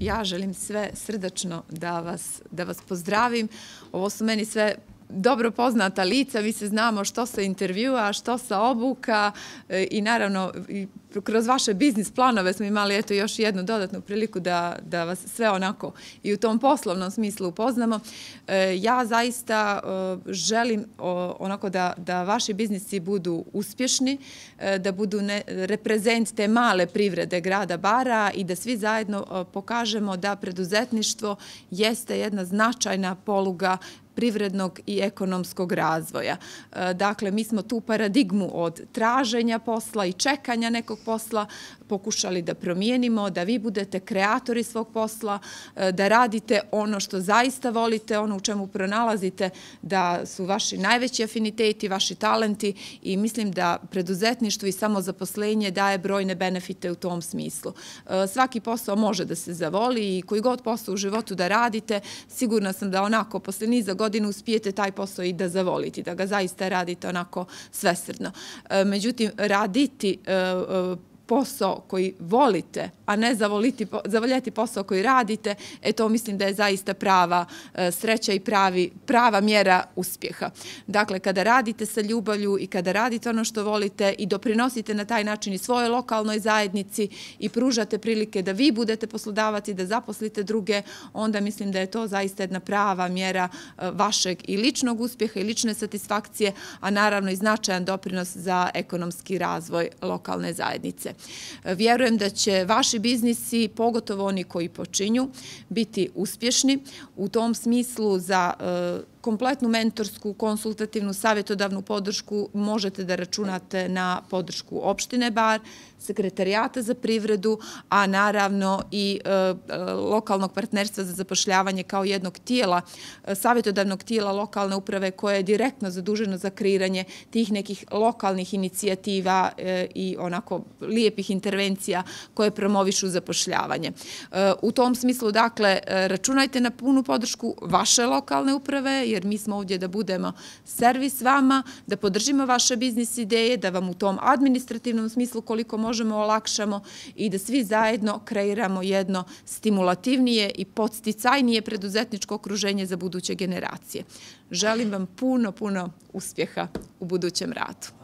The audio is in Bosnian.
Ja želim sve srdačno da vas pozdravim. Ovo su meni sve dobro poznata lica, mi se znamo što sa intervjua, što sa obuka i naravno kroz vaše biznis planove smo imali još jednu dodatnu priliku da vas sve onako i u tom poslovnom smislu upoznamo. Ja zaista želim onako da vaši biznisi budu uspješni, da budu reprezent te male privrede grada Bara i da svi zajedno pokažemo da preduzetništvo jeste jedna značajna poluga privrednog i ekonomskog razvoja. Dakle, mi smo tu paradigmu od traženja posla i čekanja nekog posla pokušali da promijenimo, da vi budete kreatori svog posla, da radite ono što zaista volite, ono u čemu pronalazite da su vaši najveći afiniteti, vaši talenti i mislim da preduzetništvo i samozaposlenje daje brojne benefite u tom smislu. Svaki posao može da se zavoli i koji god posao u životu da radite, sigurna sam da onako posle niza godina uspijete taj posao i da zavolite, da ga zaista radite onako svesrdno. Međutim, raditi posao koji volite, a ne zavoljeti posao koji radite, to mislim da je zaista prava sreća i prava mjera uspjeha. Dakle, kada radite sa ljubavlju i kada radite ono što volite i doprinosite na taj način i svojoj lokalnoj zajednici i pružate prilike da vi budete poslodavac i da zaposlite druge, onda mislim da je to zaista jedna prava mjera vašeg i ličnog uspjeha i lične satisfakcije, a naravno i značajan doprinos za ekonomski razvoj lokalne zajednice. Vjerujem da će vaši biznisi, pogotovo oni koji počinju, biti uspješni. U tom smislu za kompletnu mentorsku, konsultativnu, savjetodavnu podršku možete da računate na podršku opštine Bar, sekretarijata za privredu, a naravno i lokalnog partnerstva za zapošljavanje kao jednog tijela, savjetodavnog tijela lokalne uprave koje je direktno zaduženo za kreiranje tih nekih lokalnih inicijativa i onako lijepih intervencija koje promovišu zapošljavanje. U tom smislu, dakle, računajte na punu podršku vaše lokalne uprave, jer mi smo ovdje da budemo servis vama, da podržimo vaše biznis ideje, da vam u tom administrativnom smislu koliko možemo olakšamo i da svi zajedno kreiramo jedno stimulativnije i podsticajnije preduzetničko okruženje za buduće generacije. Želim vam puno uspjeha u budućem radu.